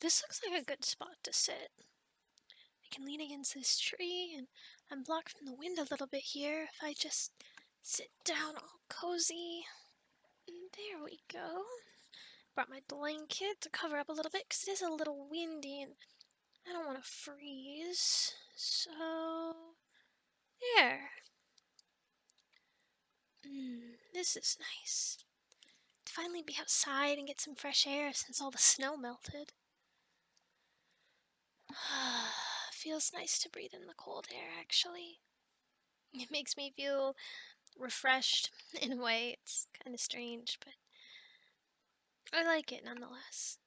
This looks like a good spot to sit. I can lean against this tree, and I'm blocked from the wind a little bit here if I just sit down all cozy. There we go. Brought my blanket to cover up a little bit because it is a little windy and I don't want to freeze. So, there. This is nice. To finally be outside and get some fresh air since all the snow melted. Feels nice to breathe in the cold air, actually. It makes me feel refreshed in a way. It's kind of strange, but I like it nonetheless.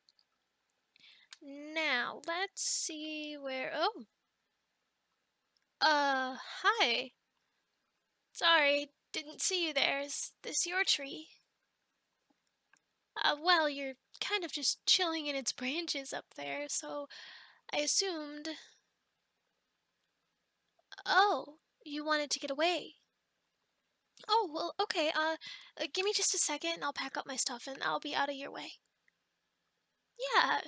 Now, let's see where... Oh! Hi. Sorry, didn't see you there. Is this your tree? Well, you're kind of just chilling in its branches up there, so I assumed... Oh, you wanted to get away. Oh, well, okay, give me just a second and I'll pack up my stuff and I'll be out of your way. Yeah.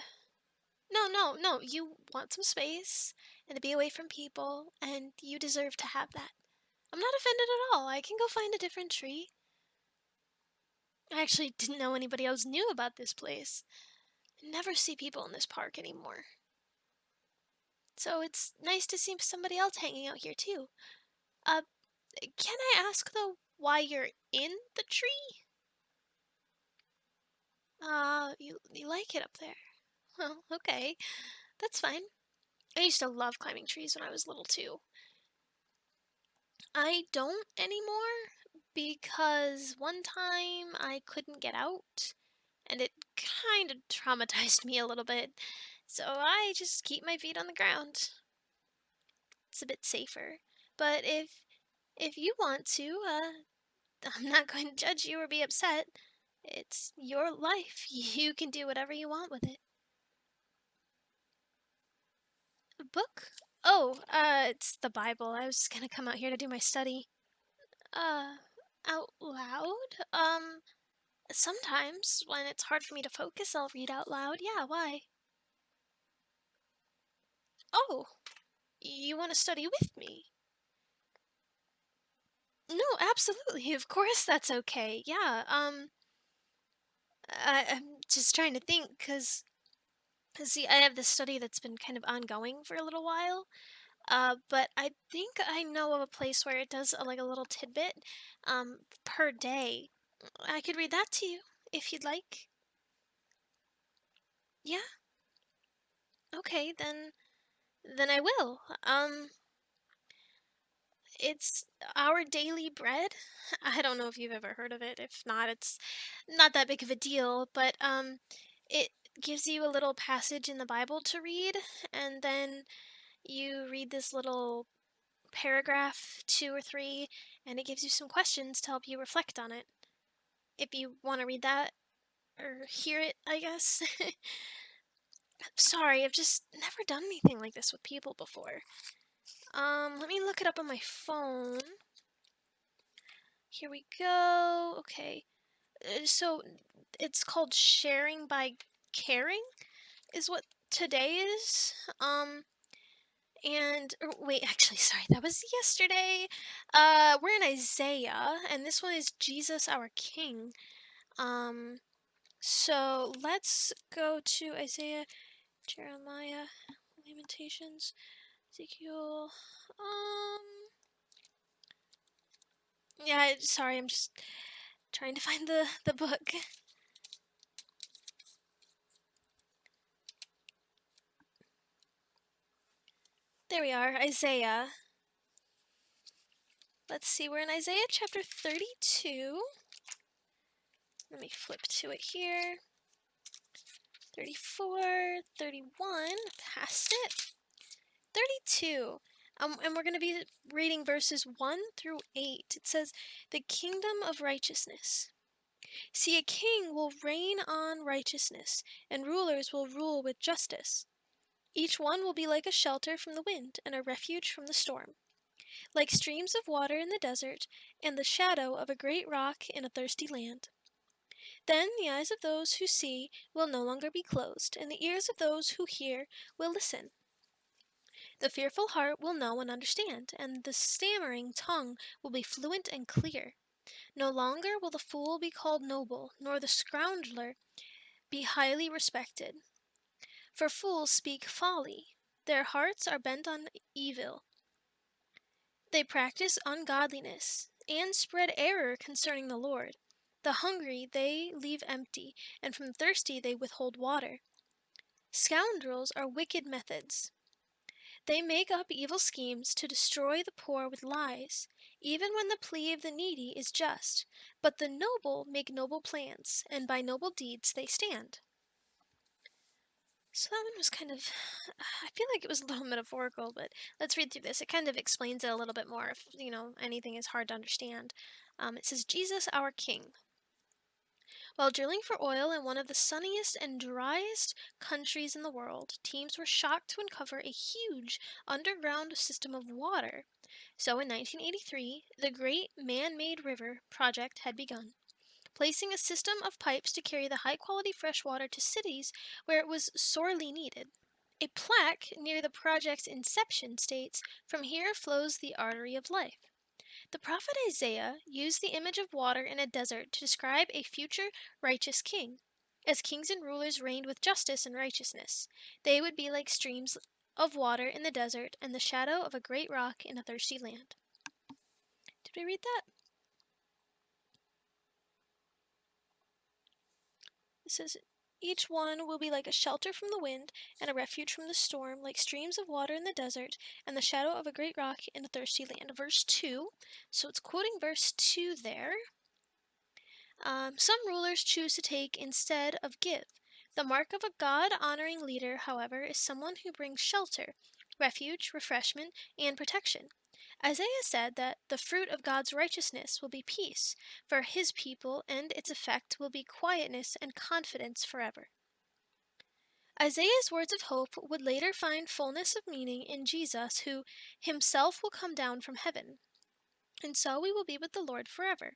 No, you want some space and to be away from people, and you deserve to have that. I'm not offended at all. I can go find a different tree. I actually didn't know anybody else knew about this place. I never see people in this park anymore. So it's nice to see somebody else hanging out here too. Can I ask though why you're in the tree? You like it up there. Well, okay. That's fine. I used to love climbing trees when I was little too. I don't anymore because one time I couldn't get out and it kind of traumatized me a little bit. So I just keep my feet on the ground. It's a bit safer. But if you want to, I'm not going to judge you or be upset. It's your life. You can do whatever you want with it. A book? Oh, it's the Bible. I was gonna come out here to do my study. Uh, out loud? Sometimes when it's hard for me to focus, I'll read out loud. Yeah, why? Oh, you want to study with me? No, absolutely. Of course that's okay. Yeah, I'm just trying to think, because, see, I have this study that's been kind of ongoing for a little while. But I think I know of a place where it does like a little tidbit, per day. I could read that to you if you'd like. Yeah. Okay, then I will. It's Our Daily Bread. I don't know if you've ever heard of it. If not, it's not that big of a deal, but it gives you a little passage in the Bible to read, and then you read this little paragraph, two or three, and it gives you some questions to help you reflect on it. If you want to read that or hear it, I guess. Sorry, I've just never done anything like this with people before. Let me look it up on my phone. Here we go. Okay. So it's called Sharing by Caring is what today is. Wait, actually, sorry, that was yesterday. We're in Isaiah, and this one is Jesus our King. So let's go to Isaiah, Jeremiah, Lamentations, Ezekiel. Yeah, sorry, I'm just trying to find the book. There we are, Isaiah. Let's see, we're in Isaiah chapter 32. Let me flip to it here. 34, 31, past it. 32. And we're going to be reading verses 1 through 8. It says, "The kingdom of righteousness. See, a king will reign on righteousness, and rulers will rule with justice. Each one will be like a shelter from the wind and a refuge from the storm, like streams of water in the desert and the shadow of a great rock in a thirsty land. Then the eyes of those who see will no longer be closed, and the ears of those who hear will listen. The fearful heart will know and understand, and the stammering tongue will be fluent and clear. No longer will the fool be called noble, nor the scoundrel be highly respected. For fools speak folly, their hearts are bent on evil. They practice ungodliness, and spread error concerning the Lord. The hungry they leave empty, and from the thirsty they withhold water. Scoundrels are wicked methods. They make up evil schemes to destroy the poor with lies, even when the plea of the needy is just. But the noble make noble plans, and by noble deeds they stand. So that one was kind of, I feel like it was a little metaphorical, but let's read through this. It kind of explains it a little bit more if, anything is hard to understand. It says, Jesus, our King. While drilling for oil in one of the sunniest and driest countries in the world, teams were shocked to uncover a huge underground system of water. So in 1983, the Great Man-Made River project had begun, placing a system of pipes to carry the high-quality fresh water to cities where it was sorely needed. A plaque near the project's inception states, "From here flows the artery of life." The prophet Isaiah used the image of water in a desert to describe a future righteous king. As kings and rulers reigned with justice and righteousness, they would be like streams of water in the desert and the shadow of a great rock in a thirsty land. Did we read that? It says, each one will be like a shelter from the wind and a refuge from the storm, like streams of water in the desert and the shadow of a great rock in a thirsty land. Verse 2. So it's quoting verse 2 there. Some rulers choose to take instead of give. The mark of a God-honoring leader, however, is someone who brings shelter, refuge, refreshment, and protection. Isaiah said that the fruit of God's righteousness will be peace for his people, and its effect will be quietness and confidence forever. Isaiah's words of hope would later find fullness of meaning in Jesus, who himself will come down from heaven. And so we will be with the Lord forever.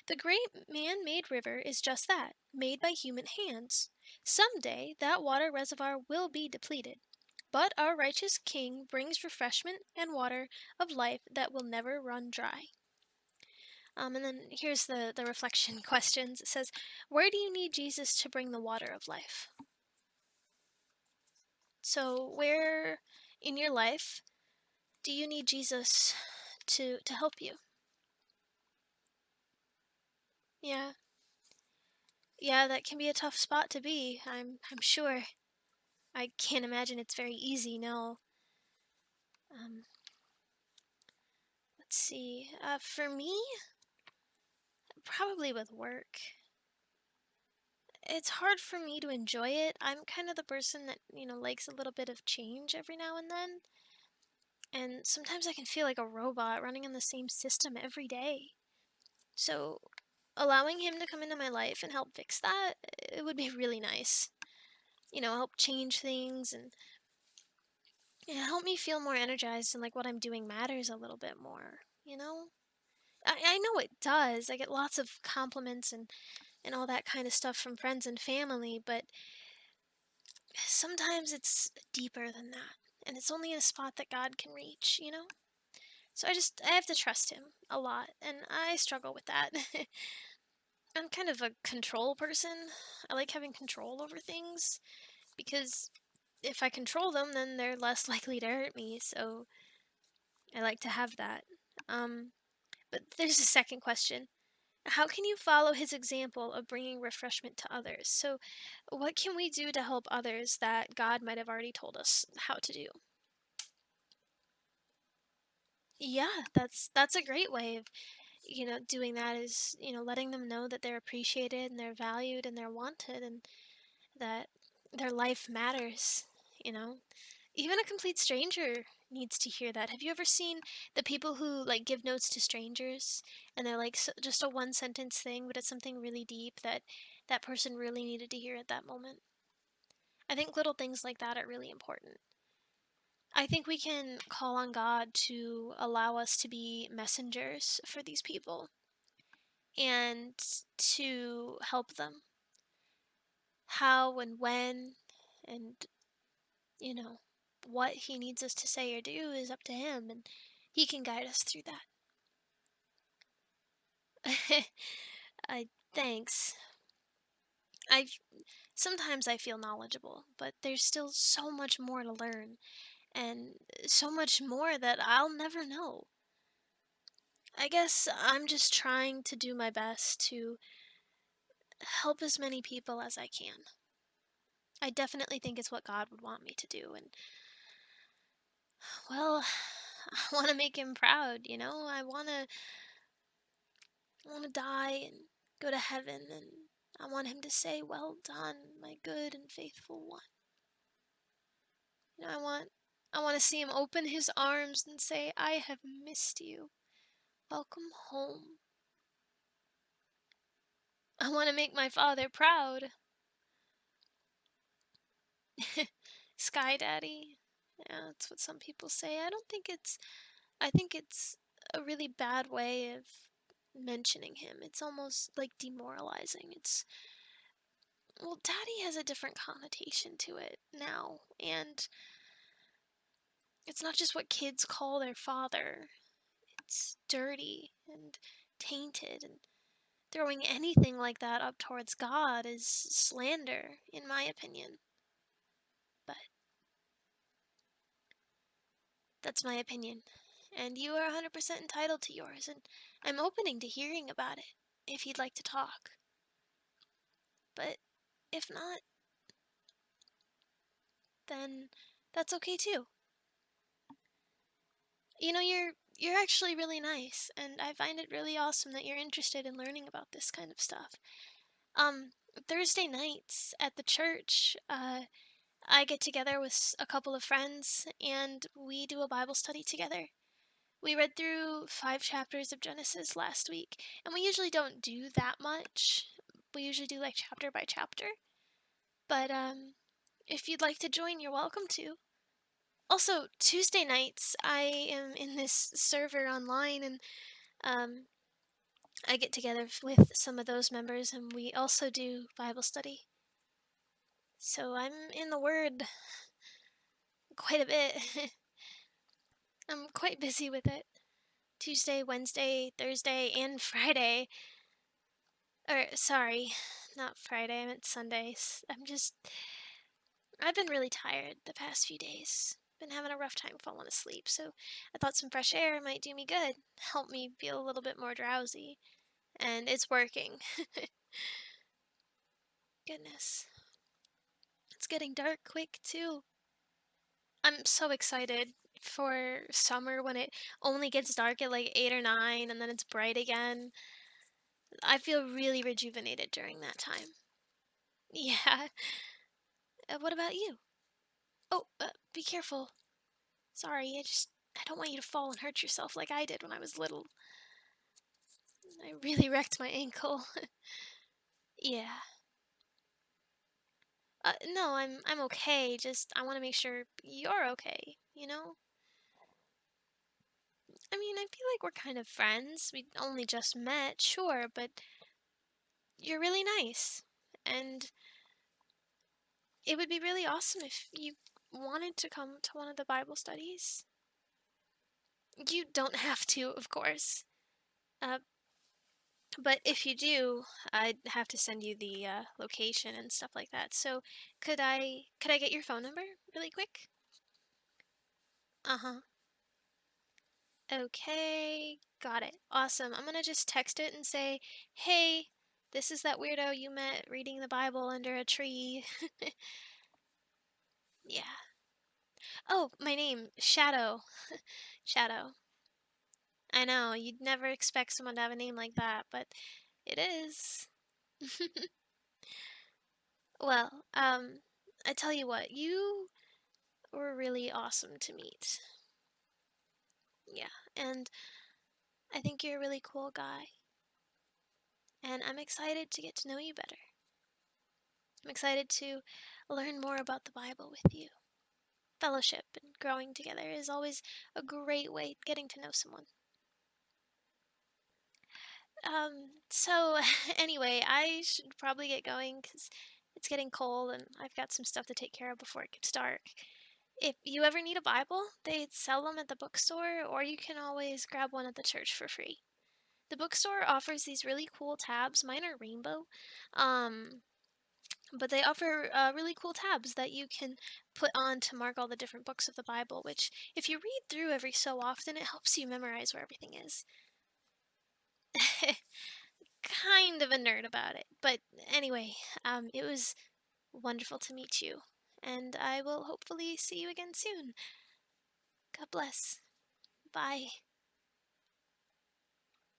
The great man-made river is just that, made by human hands. Someday, that water reservoir will be depleted. But our righteous King brings refreshment and water of life that will never run dry. And then here's the reflection questions. It says, where do you need Jesus to bring the water of life? So where in your life do you need Jesus to help you? Yeah. Yeah, that can be a tough spot to be, I'm sure. I can't imagine it's very easy, no. Let's see. For me, probably with work. It's hard for me to enjoy it. I'm kind of the person that, likes a little bit of change every now and then. And sometimes I can feel like a robot running on the same system every day. So, allowing him to come into my life and help fix that, it would be really nice. Help change things and help me feel more energized and like what I'm doing matters a little bit more. I know it does. I get lots of compliments and all that kind of stuff from friends and family, but sometimes it's deeper than that. And it's only in a spot that God can reach. So I have to trust him a lot, and I struggle with that. I'm kind of a control person. I like having control over things because if I control them, then they're less likely to hurt me, so I like to have that. But there's a second question. How can you follow his example of bringing refreshment to others? So, what can we do to help others that God might have already told us how to do? Yeah, that's a great way of, doing that is, letting them know that they're appreciated and they're valued and they're wanted and that their life matters, you know. Even a complete stranger needs to hear that. Have you ever seen the people who like give notes to strangers and they're like just a one sentence thing, but it's something really deep that that person really needed to hear at that moment? I think little things like that are really important. I think we can call on God to allow us to be messengers for these people. and to help them. How and when and, you know, what he needs us to say or do is up to him, and he can guide us through that. I Thanks. I Sometimes I feel knowledgeable, but there's still so much more to learn and so much more that I'll never know. I guess I'm just trying to do my best to help as many people as I can. I definitely think it's what God would want me to do, and well, I want to make him proud, you know? I want to die and go to heaven, and I want him to say, "Well done, my good and faithful one." You know, I want to see him open his arms and say, "I have missed you. Welcome home." I want to make my father proud. Sky Daddy. Yeah, that's what some people say. I think it's a really bad way of mentioning him. It's almost like demoralizing. Well, Daddy has a different connotation to it now, and it's not just what kids call their father. It's dirty and tainted, and throwing anything like that up towards God is slander, in my opinion. But that's my opinion. And you are 100% entitled to yours, and I'm opening to hearing about it if you'd like to talk. But if not, then that's okay too. You know, you're actually really nice, and I find it really awesome that you're interested in learning about this kind of stuff. Um, Thursday nights at the church, I get together with a couple of friends, and we do a Bible study together. We read through 5 chapters of Genesis last week, and we usually don't do that much. We usually do like chapter by chapter. But if you'd like to join, you're welcome to. Also, Tuesday nights, I am in this server online, and um, I get together with some of those members, and we also do Bible study. So I'm in the Word quite a bit. I'm quite busy with it. Tuesday, Wednesday, Thursday, and Friday. Or, sorry, not Friday, I meant Sundays. I've been really tired the past few days. Been having a rough time falling asleep, so I thought some fresh air might do me good, help me feel a little bit more drowsy. And it's working. Goodness. It's getting dark quick, too. I'm so excited for summer when it only gets dark at like 8 or 9 and then it's bright again. I feel really rejuvenated during that time. Yeah. What about you? Oh, be careful. Sorry, I don't want you to fall and hurt yourself like I did when I was little. I really wrecked my ankle. Yeah. No, I'm okay. Just I want to make sure you're okay, you know? I mean, I feel like we're kind of friends. We only just met, sure, but you're really nice. And it would be really awesome if you wanted to come to one of the Bible studies. You don't have to, of course. Uh, but if you do, I'd have to send you the location and stuff like that. So, could I get your phone number really quick? Uh-huh. Okay, got it. Awesome. I'm gonna just text it and say, "Hey, this is that weirdo you met reading the Bible under a tree." Yeah. Oh, my name, Shadow. Shadow. I know, you'd never expect someone to have a name like that, but it is. Well, I tell you what, you were really awesome to meet. Yeah, and I think you're a really cool guy, and I'm excited to get to know you better. I'm excited to learn more about the Bible with you. Fellowship and growing together is always a great way getting to know someone. So anyway, I should probably get going because it's getting cold and I've got some stuff to take care of before it gets dark. If you ever need a Bible, they sell them at the bookstore, or you can always grab one at the church for free. The bookstore offers these really cool tabs. Mine are rainbow. Um, but they offer really cool tabs that you can put on to mark all the different books of the Bible, which, if you read through every so often, it helps you memorize where everything is. Kind of a nerd about it. But anyway, it was wonderful to meet you, and I will hopefully see you again soon. God bless. Bye.